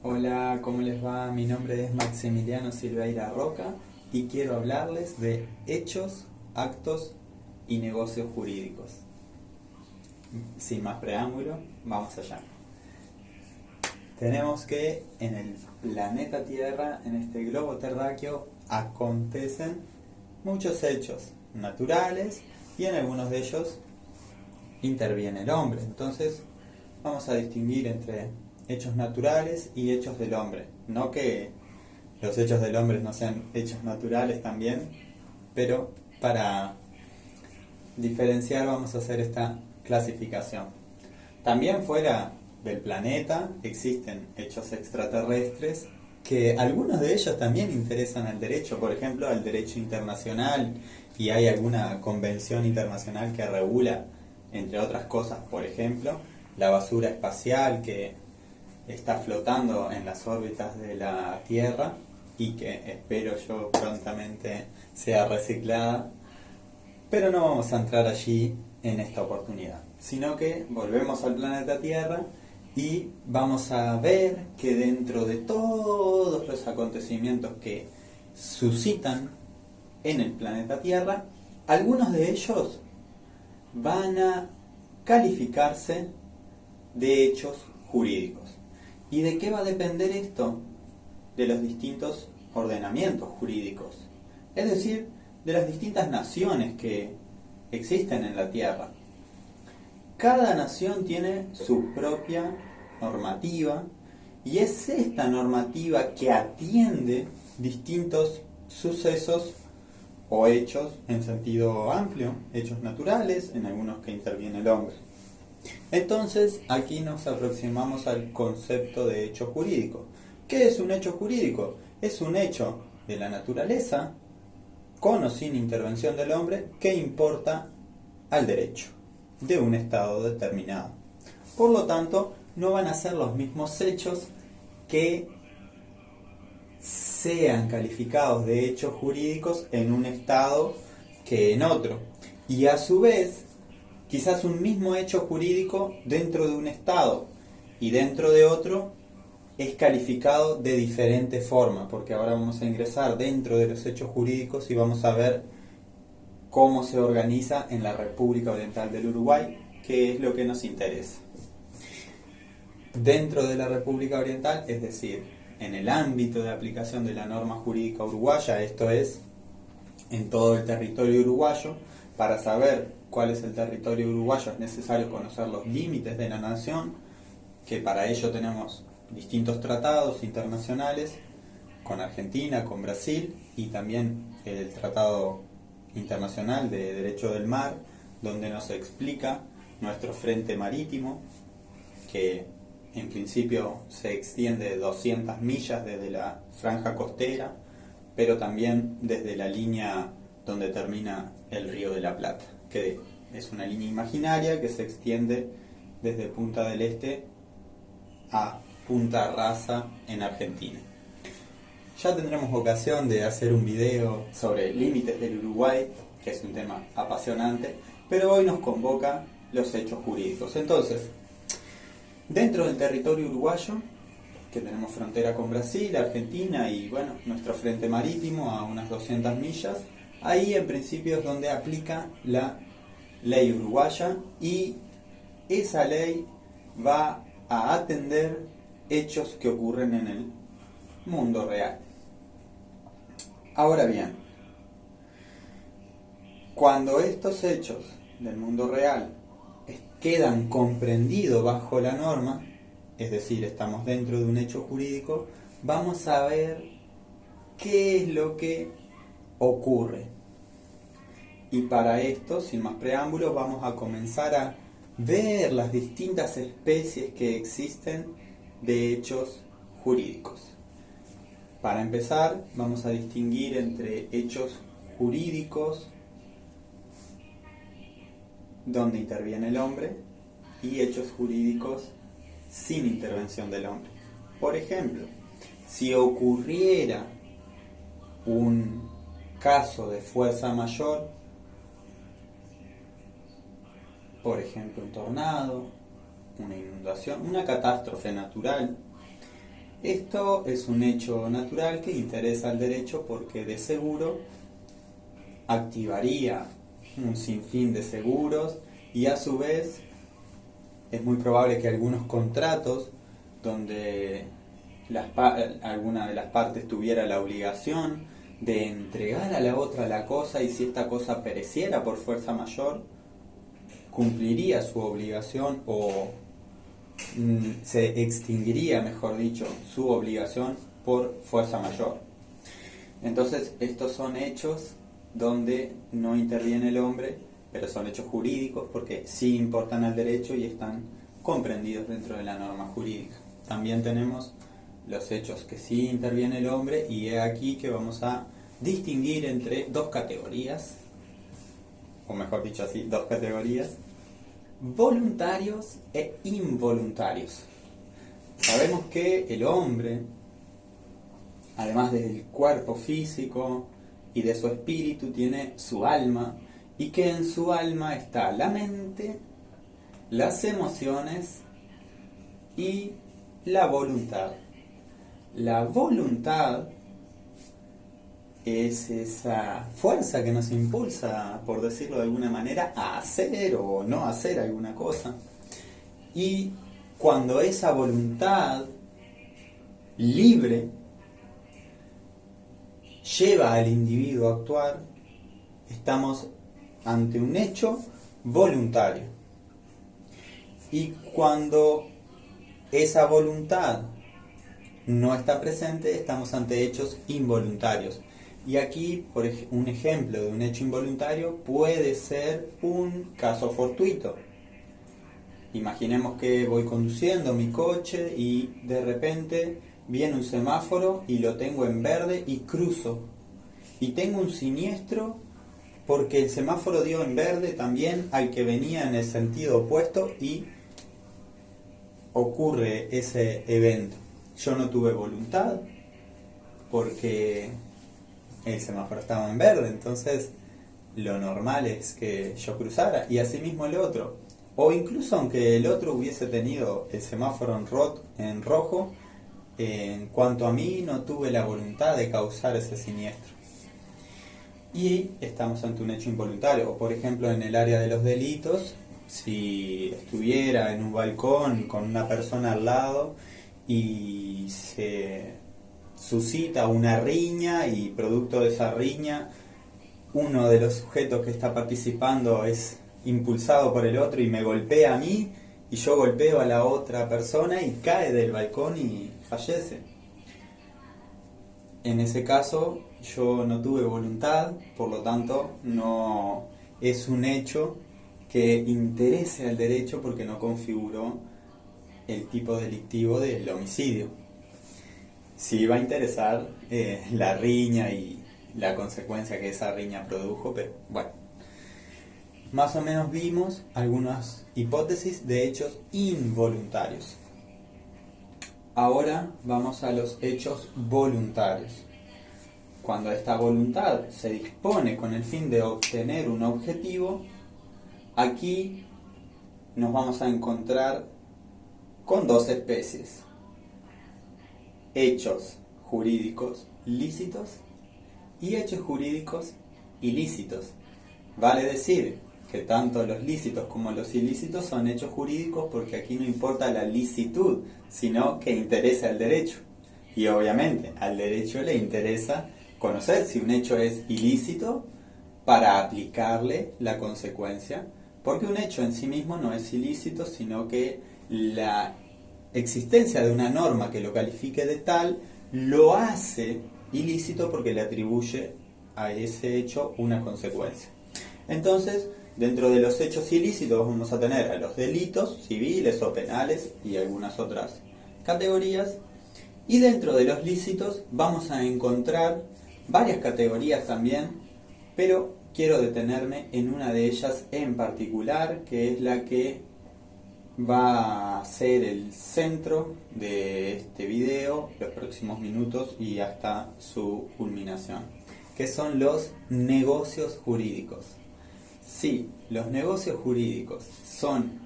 Hola, ¿cómo les va? Mi nombre es Maximiliano Silveira Roca y quiero hablarles de hechos, actos y negocios jurídicos. Sin más preámbulo, vamos allá. Tenemos que en el planeta Tierra, en este globo terráqueo, acontecen muchos hechos naturales y en algunos de ellos interviene el hombre. Entonces, vamos a distinguir entre hechos naturales y hechos del hombre. No que los hechos del hombre no sean hechos naturales también, pero para diferenciar vamos a hacer esta clasificación. También fuera del planeta existen hechos extraterrestres que algunos de ellos también interesan al derecho, por ejemplo al derecho internacional, y hay alguna convención internacional que regula, entre otras cosas, por ejemplo, la basura espacial que está flotando en las órbitas de la Tierra y que espero yo prontamente sea reciclada, pero no vamos a entrar allí en esta oportunidad, sino que volvemos al planeta Tierra y vamos a ver que dentro de todos los acontecimientos que suscitan en el planeta Tierra, algunos de ellos van a calificarse de hechos jurídicos. ¿Y de qué va a depender esto? De los distintos ordenamientos jurídicos, es decir, de las distintas naciones que existen en la Tierra. Cada nación tiene su propia normativa y es esta normativa que atiende distintos sucesos o hechos en sentido amplio, hechos naturales, en algunos que interviene el hombre. Entonces, aquí nos aproximamos al concepto de hecho jurídico. ¿Qué es un hecho jurídico? Es un hecho de la naturaleza, con o sin intervención del hombre, que importa al derecho de un estado determinado. Por lo tanto, no van a ser los mismos hechos que sean calificados de hechos jurídicos en un estado que en otro. Y a su vez, quizás un mismo hecho jurídico dentro de un estado y dentro de otro es calificado de diferente forma, porque ahora vamos a ingresar dentro de los hechos jurídicos y vamos a ver cómo se organiza en la República Oriental del Uruguay, que es lo que nos interesa. Dentro de la República Oriental, es decir, en el ámbito de aplicación de la norma jurídica uruguaya, esto es, en todo el territorio uruguayo. Para saber cuál es el territorio uruguayo es necesario conocer los límites de la nación, que para ello tenemos distintos tratados internacionales con Argentina, con Brasil, y también el Tratado Internacional de Derecho del Mar, donde nos explica nuestro frente marítimo, que en principio se extiende 200 millas desde la franja costera, pero también desde la línea donde termina el Río de la Plata, que es una línea imaginaria que se extiende desde Punta del Este a Punta Rasa en Argentina. Ya tendremos ocasión de hacer un video sobre límites del Uruguay, que es un tema apasionante, pero hoy nos convoca los hechos jurídicos. Entonces, dentro del territorio uruguayo, que tenemos frontera con Brasil, Argentina y bueno, nuestro frente marítimo a unas 200 millas, ahí en principio es donde aplica la ley uruguaya, y esa ley va a atender hechos que ocurren en el mundo real. Ahora bien, cuando estos hechos del mundo real quedan comprendidos bajo la norma, es decir, estamos dentro de un hecho jurídico, vamos a ver qué es lo que ocurre. Y para esto, sin más preámbulos, vamos a comenzar a ver las distintas especies que existen de hechos jurídicos. Para empezar, vamos a distinguir entre hechos jurídicos donde interviene el hombre y hechos jurídicos sin intervención del hombre. Por ejemplo, si ocurriera un caso de fuerza mayor, por ejemplo un tornado, una inundación, una catástrofe natural, Esto es un hecho natural que interesa al derecho porque de seguro activaría un sinfín de seguros y a su vez es muy probable que algunos contratos donde alguna de las partes tuviera la obligación de entregar a la otra la cosa y si esta cosa pereciera por fuerza mayor, cumpliría su obligación o se extinguiría, mejor dicho, su obligación por fuerza mayor. Entonces, estos son hechos donde no interviene el hombre, pero son hechos jurídicos porque sí importan al derecho y están comprendidos dentro de la norma jurídica. También tenemos los hechos que sí interviene el hombre y es aquí que vamos a distinguir entre dos categorías, o mejor dicho así, dos categorías, voluntarios e involuntarios. Sabemos que el hombre, además del cuerpo físico y de su espíritu, tiene su alma y que en su alma está la mente, las emociones y la voluntad. La voluntad es esa fuerza que nos impulsa, por decirlo de alguna manera, a hacer o no hacer alguna cosa. Y cuando esa voluntad libre lleva al individuo a actuar, estamos ante un hecho voluntario. Y cuando esa voluntad no está presente, estamos ante hechos involuntarios. Y aquí, un ejemplo de un hecho involuntario puede ser un caso fortuito. Imaginemos que voy conduciendo mi coche y de repente viene un semáforo y lo tengo en verde y cruzo. Y tengo un siniestro porque el semáforo dio en verde también al que venía en el sentido opuesto y ocurre ese evento. Yo no tuve voluntad porque el semáforo estaba en verde, entonces lo normal es que yo cruzara y asimismo el otro. O incluso aunque el otro hubiese tenido el semáforo en rojo, en cuanto a mí no tuve la voluntad de causar ese siniestro. Y estamos ante un hecho involuntario. O por ejemplo en el área de los delitos, si estuviera en un balcón con una persona al lado y se suscita una riña y producto de esa riña uno de los sujetos que está participando es impulsado por el otro y me golpea a mí y yo golpeo a la otra persona y cae del balcón y fallece. En ese caso yo no tuve voluntad, por lo tanto no es un hecho que interese al derecho porque no configuró el tipo delictivo del homicidio. Sí va a interesar la riña y la consecuencia que esa riña produjo, pero bueno. Más o menos vimos algunas hipótesis de hechos involuntarios. Ahora vamos a los hechos voluntarios. Cuando esta voluntad se dispone con el fin de obtener un objetivo, aquí nos vamos a encontrar con dos especies: hechos jurídicos lícitos y hechos jurídicos ilícitos. Vale decir que tanto los lícitos como los ilícitos son hechos jurídicos porque aquí no importa la licitud, sino que interesa al derecho. Y obviamente al derecho le interesa conocer si un hecho es ilícito para aplicarle la consecuencia, porque un hecho en sí mismo no es ilícito, sino que la existencia de una norma que lo califique de tal lo hace ilícito porque le atribuye a ese hecho una consecuencia. Entonces, dentro de los hechos ilícitos vamos a tener a los delitos civiles o penales y algunas otras categorías, y dentro de los lícitos vamos a encontrar varias categorías también, pero quiero detenerme en una de ellas en particular, que es la que va a ser el centro de este video, los próximos minutos y hasta su culminación, que son los negocios jurídicos. Sí, los negocios jurídicos son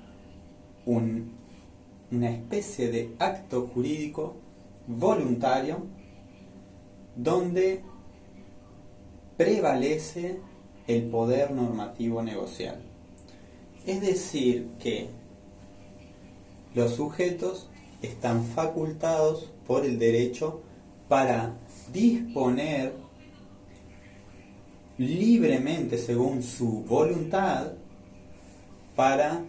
una especie de acto jurídico voluntario donde prevalece el poder normativo negocial. Es decir, que los sujetos están facultados por el derecho para disponer libremente según su voluntad para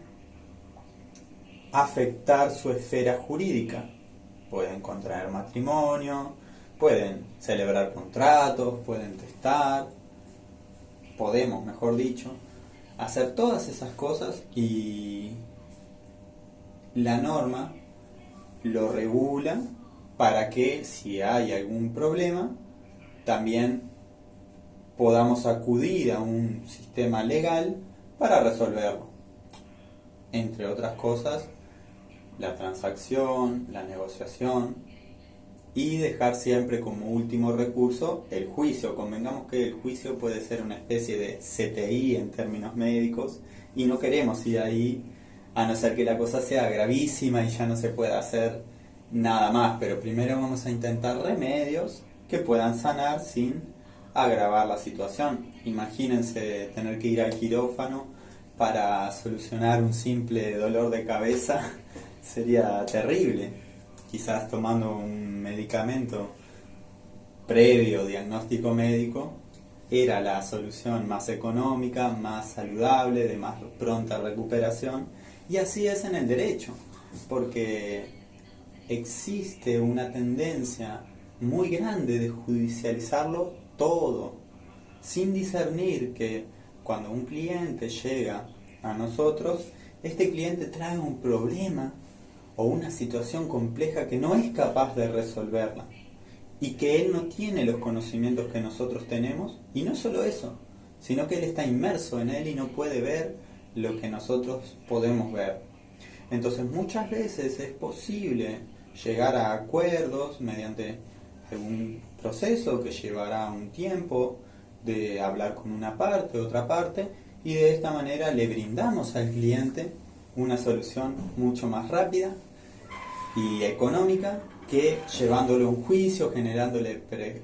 afectar su esfera jurídica. Pueden contraer matrimonio, pueden celebrar contratos, pueden testar, podemos, mejor dicho, hacer todas esas cosas y la norma lo regula para que si hay algún problema también podamos acudir a un sistema legal para resolverlo. Entre otras cosas, la transacción, la negociación y dejar siempre como último recurso el juicio. Convengamos que el juicio puede ser una especie de CTI en términos médicos y no queremos ir ahí a no ser que la cosa sea gravísima y ya no se pueda hacer nada más, pero primero vamos a intentar remedios que puedan sanar sin agravar la situación. Imagínense tener que ir al quirófano para solucionar un simple dolor de cabeza, sería terrible. Quizás tomando un medicamento previo diagnóstico médico era la solución más económica, más saludable, de más pronta recuperación, y así es en el derecho, porque existe una tendencia muy grande de judicializarlo todo, sin discernir que cuando un cliente llega a nosotros, este cliente trae un problema o una situación compleja que no es capaz de resolverla y que él no tiene los conocimientos que nosotros tenemos, y no solo eso, sino que él está inmerso en él y no puede ver lo que nosotros podemos ver. Entonces muchas veces es posible llegar a acuerdos mediante algún proceso que llevará un tiempo de hablar con una parte, otra parte, y de esta manera le brindamos al cliente una solución mucho más rápida y económica que llevándolo a un juicio, generándole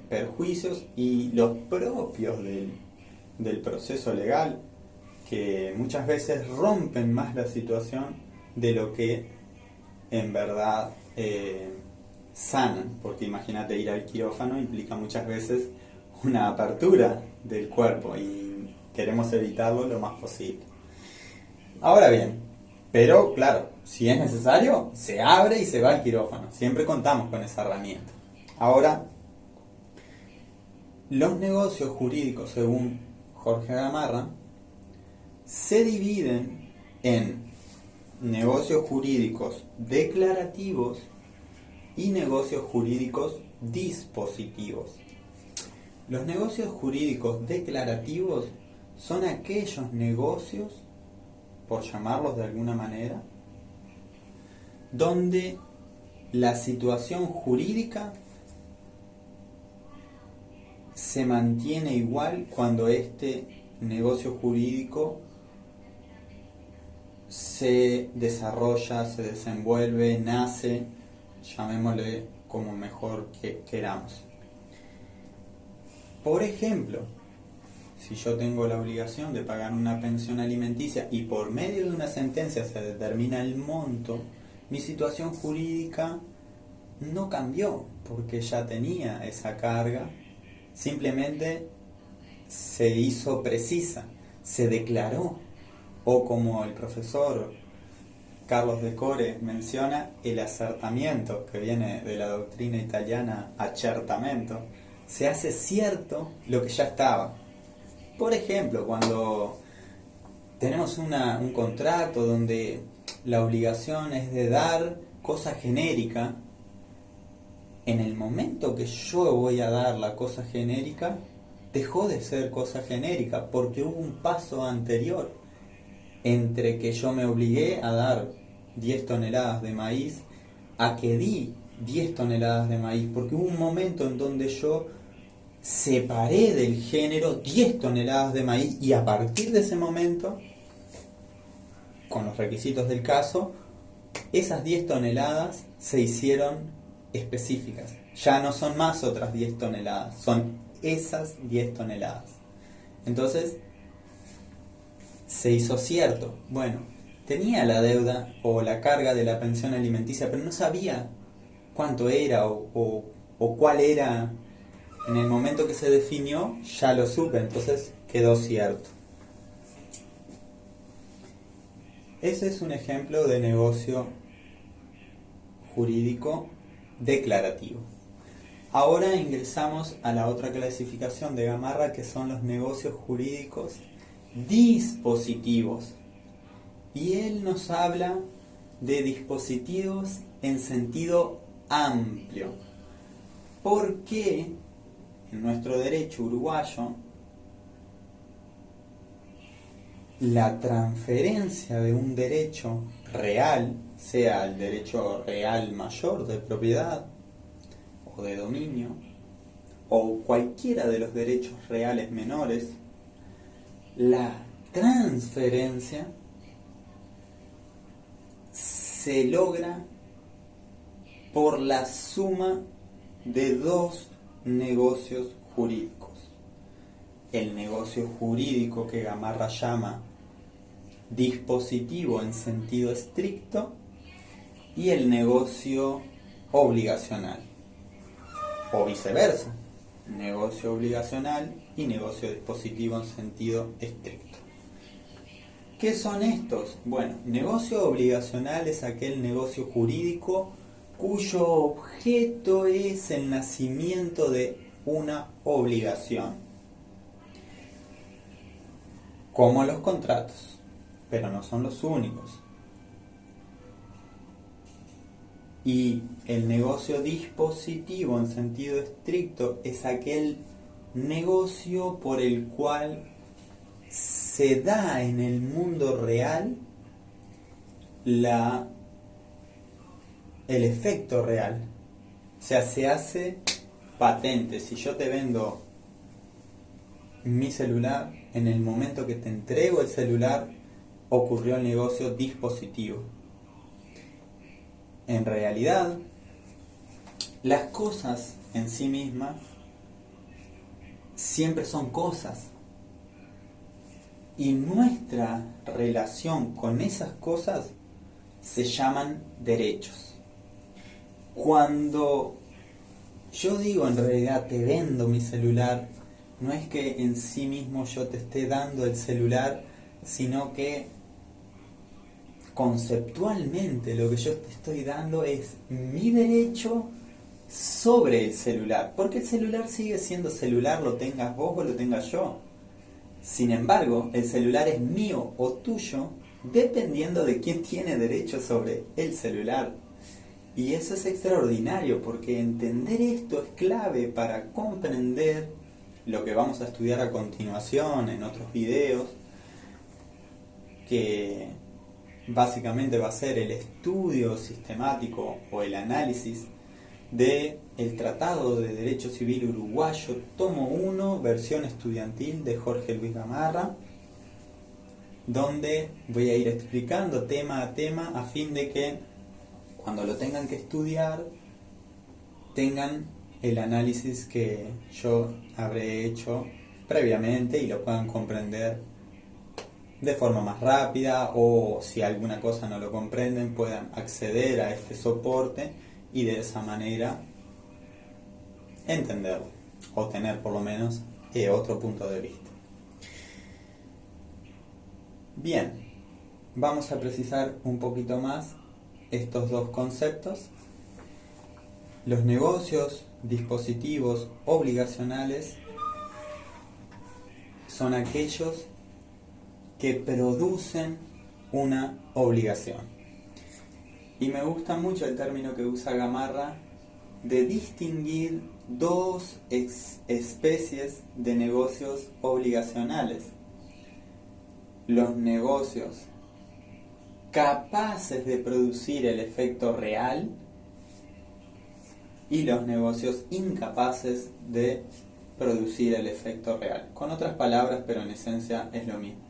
perjuicios y los propios del proceso legal, que muchas veces rompen más la situación de lo que en verdad sanan, porque imagínate, ir al quirófano implica muchas veces una apertura del cuerpo y queremos evitarlo lo más posible. Ahora bien, pero claro, si es necesario, se abre y se va al quirófano. Siempre contamos con esa herramienta. Ahora, los negocios jurídicos, según Jorge Gamarra, se dividen en negocios jurídicos declarativos y negocios jurídicos dispositivos. Los negocios jurídicos declarativos son aquellos negocios, por llamarlos de alguna manera, donde la situación jurídica se mantiene igual cuando este negocio jurídico se desarrolla, se desenvuelve, nace, llamémosle como mejor que queramos. Por ejemplo, si yo tengo la obligación de pagar una pensión alimenticia y por medio de una sentencia se determina el monto, mi situación jurídica no cambió porque ya tenía esa carga, simplemente se hizo precisa, se declaró, o como el profesor Carlos de Core menciona, el acertamiento, que viene de la doctrina italiana accertamento, se hace cierto lo que ya estaba. Por ejemplo, cuando tenemos un contrato donde la obligación es de dar cosa genérica, en el momento que yo voy a dar la cosa genérica, dejó de ser cosa genérica, porque hubo un paso anterior entre que yo me obligué a dar 10 toneladas de maíz a que di 10 toneladas de maíz, porque hubo un momento en donde yo separé del género 10 toneladas de maíz y a partir de ese momento, con los requisitos del caso, esas 10 toneladas se hicieron específicas. Ya no son más otras 10 toneladas, son esas 10 toneladas. Entonces, se hizo cierto. Bueno, tenía la deuda o la carga de la pensión alimenticia, pero no sabía cuánto era o cuál era. En el momento que se definió, ya lo supe, entonces quedó cierto. Ese es un ejemplo de negocio jurídico declarativo. Ahora ingresamos a la otra clasificación de Gamarra, que son los negocios jurídicos dispositivos. Y él nos habla de dispositivos en sentido amplio. ¿Por qué en nuestro derecho uruguayo la transferencia de un derecho real, sea el derecho real mayor de propiedad o de dominio, o cualquiera de los derechos reales menores, la transferencia se logra por la suma de dos negocios jurídicos? El negocio jurídico que Gamarra llama dispositivo en sentido estricto y el negocio obligacional, o viceversa, negocio obligacional y negocio dispositivo en sentido estricto. ¿Qué son estos? Bueno, negocio obligacional es aquel negocio jurídico cuyo objeto es el nacimiento de una obligación, como los contratos, pero no son los únicos. Y el negocio dispositivo en sentido estricto es aquel negocio por el cual se da en el mundo real el efecto real. O sea, se hace patente. Si yo te vendo mi celular, en el momento que te entrego el celular, ocurrió el negocio dispositivo. En realidad, las cosas en sí mismas siempre son cosas. Y nuestra relación con esas cosas se llaman derechos. Cuando yo digo en realidad te vendo mi celular, no es que en sí mismo yo te esté dando el celular, sino que conceptualmente lo que yo te estoy dando es mi derecho sobre el celular, porque el celular sigue siendo celular, lo tengas vos o lo tenga yo. Sin embargo, el celular es mío o tuyo dependiendo de quién tiene derecho sobre el celular. Y eso es extraordinario, porque entender esto es clave para comprender lo que vamos a estudiar a continuación en otros videos, que básicamente va a ser el estudio sistemático o el análisis de el Tratado de Derecho Civil Uruguayo, tomo 1, versión estudiantil de Jorge Luis Gamarra, donde voy a ir explicando tema a tema a fin de que cuando lo tengan que estudiar tengan el análisis que yo habré hecho previamente y lo puedan comprender de forma más rápida, o si alguna cosa no lo comprenden puedan acceder a este soporte y de esa manera entenderlo o tener por lo menos otro punto de vista. Bien, vamos a precisar un poquito más estos dos conceptos. Los negocios dispositivos obligacionales son aquellos que producen una obligación. Y me gusta mucho el término que usa Gamarra de distinguir dos especies de negocios obligacionales: los negocios capaces de producir el efecto real y los negocios incapaces de producir el efecto real. Con otras palabras, pero en esencia es lo mismo.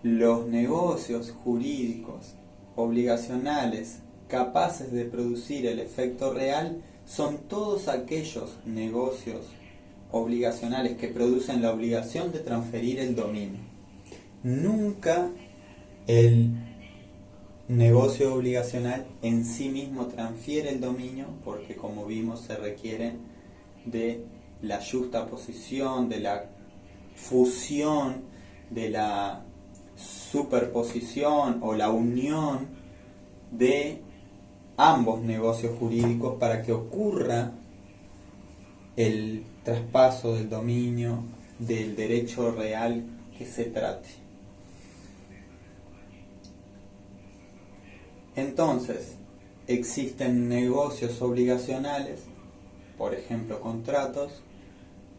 Los negocios jurídicos obligacionales capaces de producir el efecto real son todos aquellos negocios obligacionales que producen la obligación de transferir el dominio. Nunca el negocio obligacional en sí mismo transfiere el dominio, porque como vimos se requiere de la justa posición, de la fusión, de la superposición o la unión de ambos negocios jurídicos para que ocurra el traspaso del dominio del derecho real que se trate. Entonces, existen negocios obligacionales, por ejemplo contratos,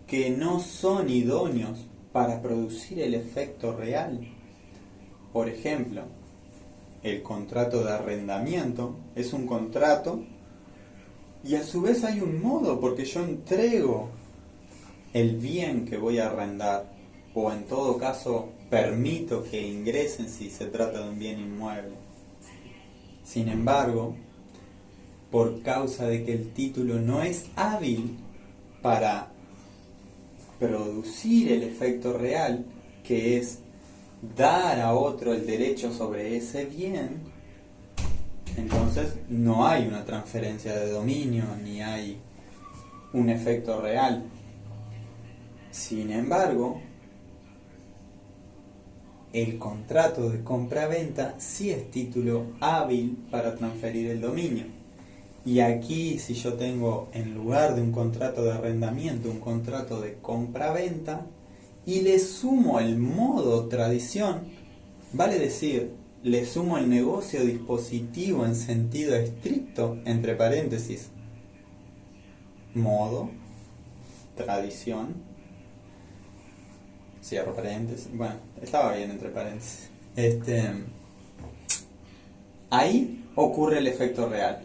que no son idóneos para producir el efecto real. Por ejemplo, el contrato de arrendamiento es un contrato y a su vez hay un modo, porque yo entrego el bien que voy a arrendar, o en todo caso permito que ingresen si se trata de un bien inmueble. Sin embargo, por causa de que el título no es hábil para producir el efecto real, que es dar a otro el derecho sobre ese bien, entonces no hay una transferencia de dominio ni hay un efecto real. Sin embargo, el contrato de compra-venta sí es título hábil para transferir el dominio. Y aquí, si yo tengo en lugar de un contrato de arrendamiento un contrato de compra-venta y le sumo el modo tradición, vale decir, le sumo el negocio dispositivo en sentido estricto, entre paréntesis, modo, tradición, cierro paréntesis, bueno, estaba bien entre paréntesis. Ahí ocurre el efecto real.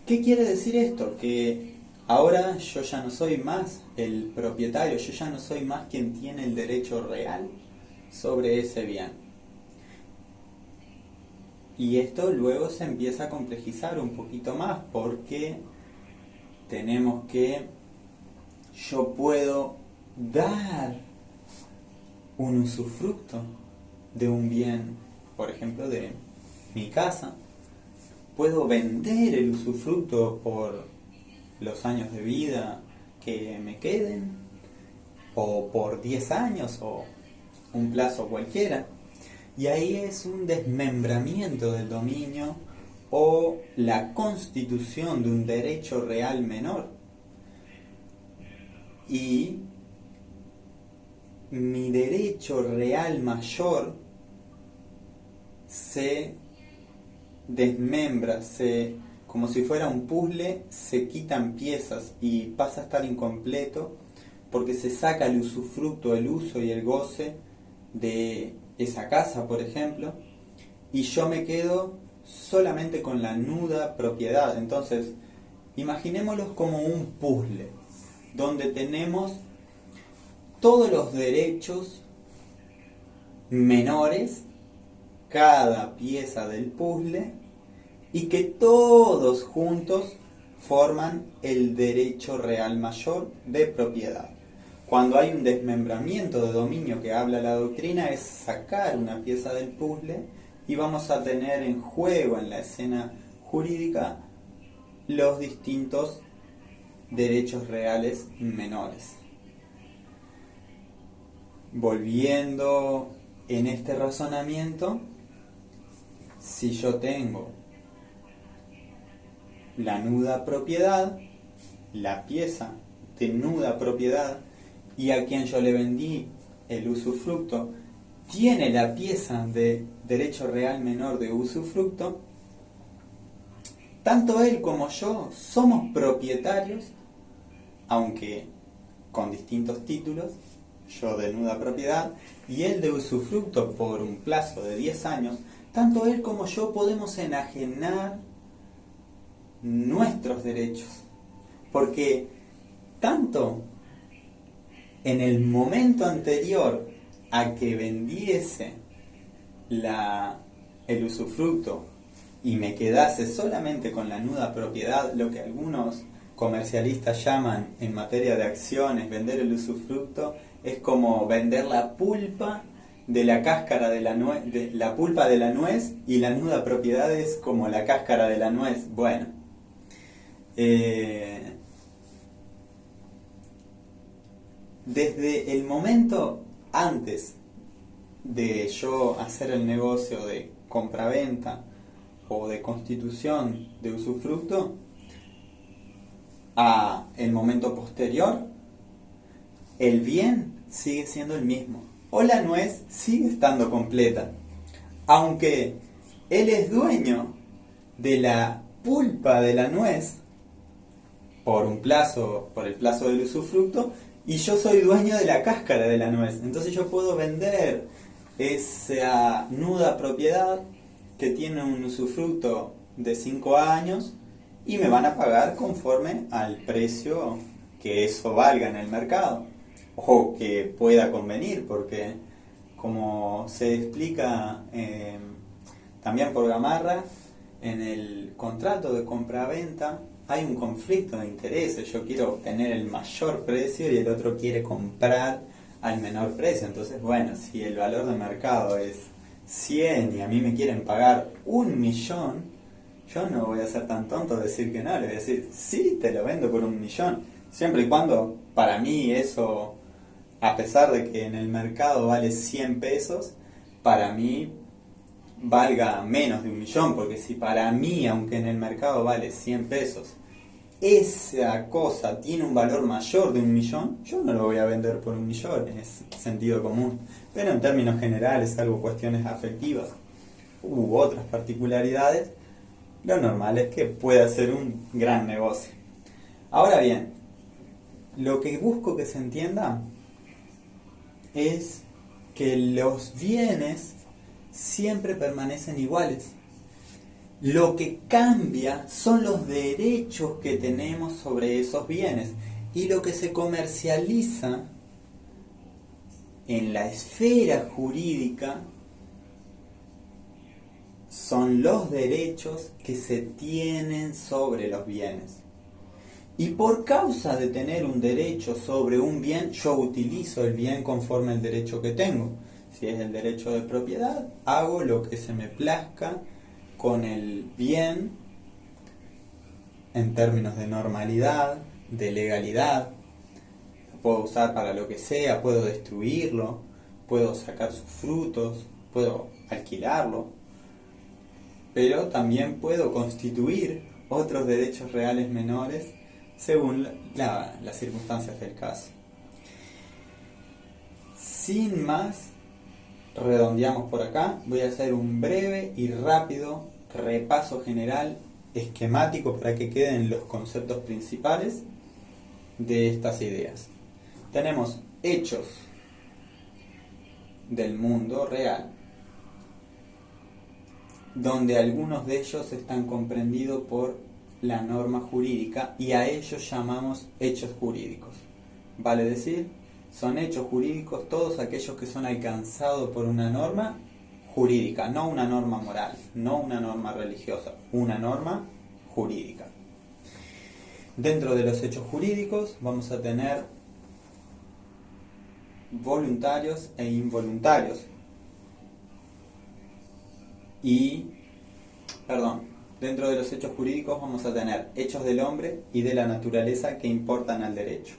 ¿Qué quiere decir esto? Que ahora yo ya no soy más el propietario, yo ya no soy más quien tiene el derecho real sobre ese bien. Y esto luego se empieza a complejizar un poquito más, porque tenemos que yo puedo dar un usufructo de un bien, por ejemplo de mi casa. Puedo vender el usufructo por los años de vida que me queden, o por 10 años, o un plazo cualquiera. Y ahí es un desmembramiento del dominio o la constitución de un derecho real menor. Y mi derecho real mayor se desmembra, como si fuera un puzzle, se quitan piezas y pasa a estar incompleto, porque se saca el usufructo, el uso y el goce de esa casa, por ejemplo, y yo me quedo solamente con la nuda propiedad. Entonces, imaginémoslos como un puzzle, donde tenemos todos los derechos menores, cada pieza del puzzle, y que todos juntos forman el derecho real mayor de propiedad. Cuando hay un desmembramiento de dominio que habla la doctrina, es sacar una pieza del puzzle y vamos a tener en juego en la escena jurídica los distintos derechos reales menores. Volviendo en este razonamiento, si yo tengo la nuda propiedad, la pieza de nuda propiedad, y a quien yo le vendí el usufructo tiene la pieza de derecho real menor de usufructo, tanto él como yo somos propietarios, aunque con distintos títulos, yo de nuda propiedad y él de usufructo por un plazo de 10 años, tanto él como yo podemos enajenar nuestros derechos, porque tanto en el momento anterior a que vendiese el usufructo y me quedase solamente con la nuda propiedad, lo que algunos comercialistas llaman en materia de acciones vender el usufructo, es como vender la pulpa de la cáscara de la nuez, de la pulpa de la nuez, y la nuda propiedad es como la cáscara de la nuez. Bueno, desde el momento antes de yo hacer el negocio de compraventa o de constitución de usufructo, a el momento posterior, el bien sigue siendo el mismo, o la nuez sigue estando completa, aunque él es dueño de la pulpa de la nuez por el plazo del usufructo, y yo soy dueño de la cáscara de la nuez. Entonces yo puedo vender esa nuda propiedad que tiene un usufructo de 5 años y me van a pagar conforme al precio que eso valga en el mercado o que pueda convenir, porque como se explica también por Gamarra, en el contrato de compra-venta hay un conflicto de intereses. Yo quiero obtener el mayor precio y el otro quiere comprar al menor precio. Entonces, bueno, si el valor de mercado es 100 y a mí me quieren pagar 1.000.000, yo no voy a ser tan tonto de decir que no. Le voy a decir, sí, te lo vendo por 1.000.000, siempre y cuando para mí eso, a pesar de que en el mercado vale 100 pesos, para mí valga menos de 1.000.000, porque si para mí, aunque en el mercado vale 100 pesos, esa cosa tiene un valor mayor de 1.000.000, yo no lo voy a vender por 1.000.000, es sentido común. Pero en términos generales, salvo cuestiones afectivas u otras particularidades, lo normal es que pueda ser un gran negocio. Ahora bien, lo que busco que se entienda es que los bienes siempre permanecen iguales. Lo que cambia son los derechos que tenemos sobre esos bienes, y lo que se comercializa en la esfera jurídica son los derechos que se tienen sobre los bienes. Y por causa de tener un derecho sobre un bien, yo utilizo el bien conforme al derecho que tengo. Si es el derecho de propiedad, hago lo que se me plazca con el bien en términos de normalidad, de legalidad. Lo puedo usar para lo que sea, puedo destruirlo, puedo sacar sus frutos, puedo alquilarlo, pero también puedo constituir otros derechos reales menores según las circunstancias del caso. Sin más, redondeamos por acá. Voy a hacer un breve y rápido repaso general esquemático para que queden los conceptos principales de estas ideas. Tenemos hechos del mundo real, donde algunos de ellos están comprendidos por la norma jurídica, y a ellos llamamos hechos jurídicos. Vale decir, son hechos jurídicos todos aquellos que son alcanzados por una norma jurídica, no una norma moral, no una norma religiosa, una norma jurídica. Dentro de los hechos jurídicos vamos a tener voluntarios e involuntarios. Dentro de los hechos jurídicos vamos a tener hechos del hombre y de la naturaleza que importan al derecho.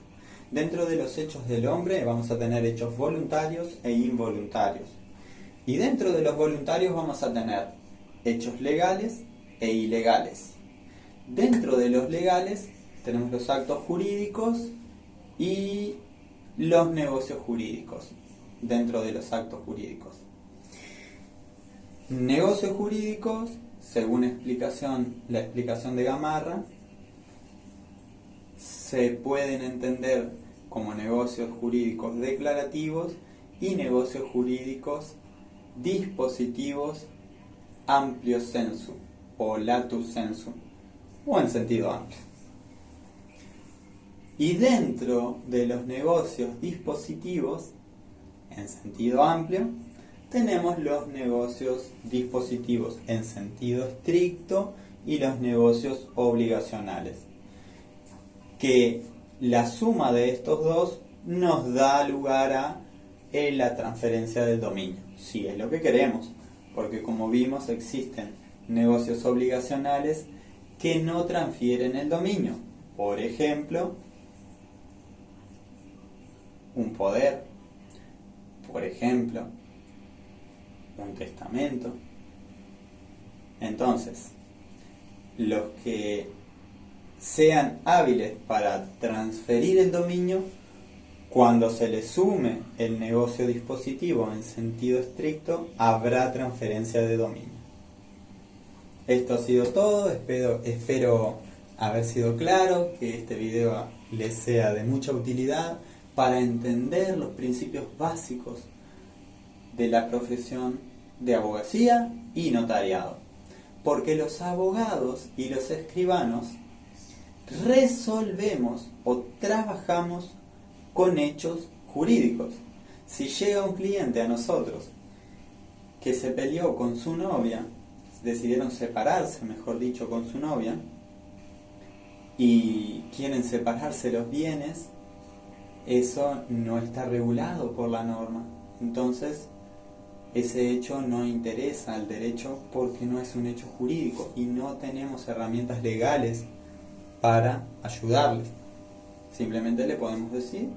Dentro de los hechos del hombre vamos a tener hechos voluntarios e involuntarios. Y dentro de los voluntarios vamos a tener hechos legales e ilegales. Dentro de los legales tenemos los actos jurídicos y los negocios jurídicos. Dentro de los actos jurídicos. Negocios jurídicos, según la explicación de Gamarra, se pueden entender como negocios jurídicos declarativos y negocios jurídicos dispositivos amplio sensu o latus sensu, o en sentido amplio. Y dentro de los negocios dispositivos en sentido amplio tenemos los negocios dispositivos en sentido estricto y los negocios obligacionales, que la suma de estos dos nos da lugar a la transferencia del dominio, si es lo que queremos, porque como vimos existen negocios obligacionales que no transfieren el dominio. Por ejemplo, un poder, por ejemplo, un testamento. Entonces, los que sean hábiles para transferir el dominio, cuando se le sume el negocio dispositivo en sentido estricto, habrá transferencia de dominio. Esto ha sido todo, espero haber sido claro, que este video les sea de mucha utilidad para entender los principios básicos de la profesión de abogacía y notariado. Porque los abogados y los escribanos resolvemos o trabajamos con hechos jurídicos. Si llega un cliente a nosotros que se peleó con su novia, decidieron separarse, mejor dicho, con su novia, y quieren separarse los bienes, eso no está regulado por la norma. Entonces, ese hecho no interesa al derecho porque no es un hecho jurídico y no tenemos herramientas legales para ayudarles. Simplemente le podemos decir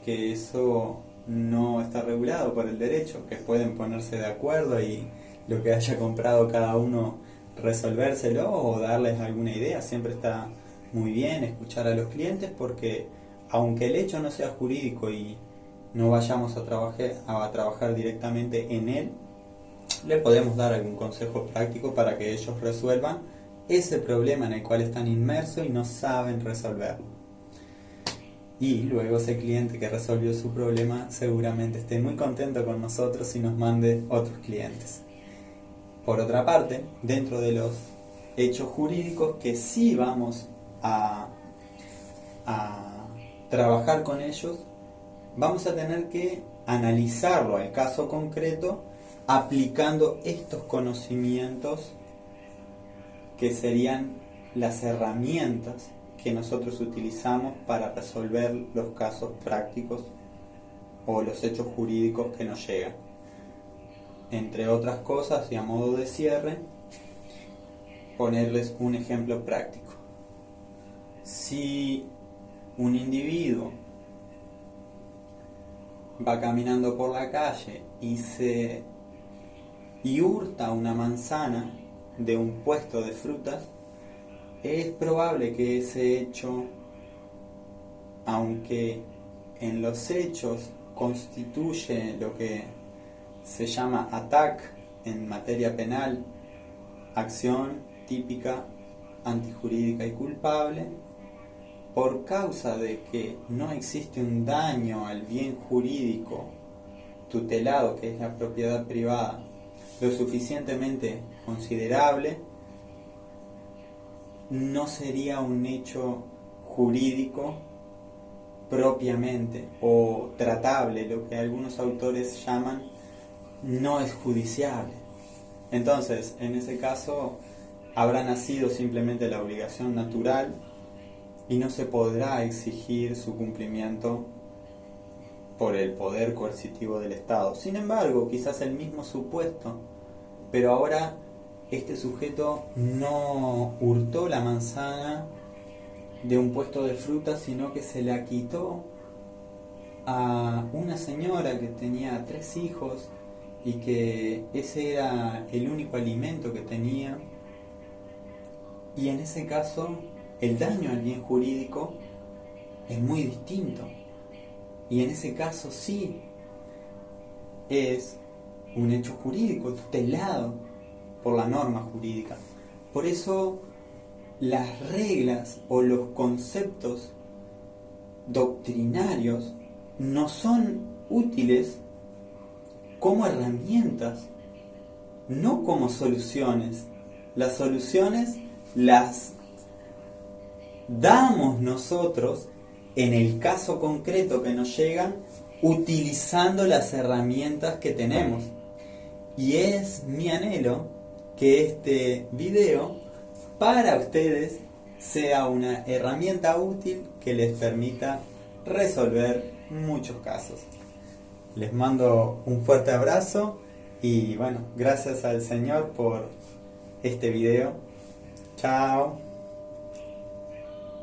que eso no está regulado por el derecho, que pueden ponerse de acuerdo y lo que haya comprado cada uno resolvérselo o darles alguna idea. Siempre está muy bien escuchar a los clientes, porque aunque el hecho no sea jurídico y no vayamos a trabajar directamente en él, le podemos dar algún consejo práctico para que ellos resuelvan ese problema en el cual están inmersos y no saben resolverlo. Y luego ese cliente que resolvió su problema seguramente esté muy contento con nosotros y nos mande otros clientes. Por otra parte, dentro de los hechos jurídicos que sí vamos a trabajar con ellos, vamos a tener que analizarlo al caso concreto aplicando estos conocimientos que serían las herramientas que nosotros utilizamos para resolver los casos prácticos o los hechos jurídicos que nos llegan. Entre otras cosas, y a modo de cierre, ponerles un ejemplo práctico. Si un individuo va caminando por la calle y hurta una manzana de un puesto de frutas, es probable que ese hecho, aunque en los hechos constituye lo que se llama ATAC en materia penal, acción típica, antijurídica y culpable, por causa de que no existe un daño al bien jurídico tutelado, que es la propiedad privada, lo suficientemente considerable, no sería un hecho jurídico propiamente o tratable, lo que algunos autores llaman no es judiciable. Entonces, en ese caso, habrá nacido simplemente la obligación natural y no se podrá exigir su cumplimiento por el poder coercitivo del Estado. Sin embargo, quizás el mismo supuesto, pero ahora este sujeto no hurtó la manzana de un puesto de frutas, sino que se la quitó a una señora que tenía 3 hijos y que ese era el único alimento que tenía. Y en ese caso, el daño al bien jurídico es muy distinto. Y en ese caso sí es un hecho jurídico tutelado por la norma jurídica. Por eso las reglas o los conceptos doctrinarios no son útiles como herramientas, no como soluciones. Las soluciones las damos nosotros en el caso concreto que nos llegan, utilizando las herramientas que tenemos. Y es mi anhelo que este video para ustedes sea una herramienta útil que les permita resolver muchos casos. Les mando un fuerte abrazo y bueno, gracias al Señor por este video. Chao.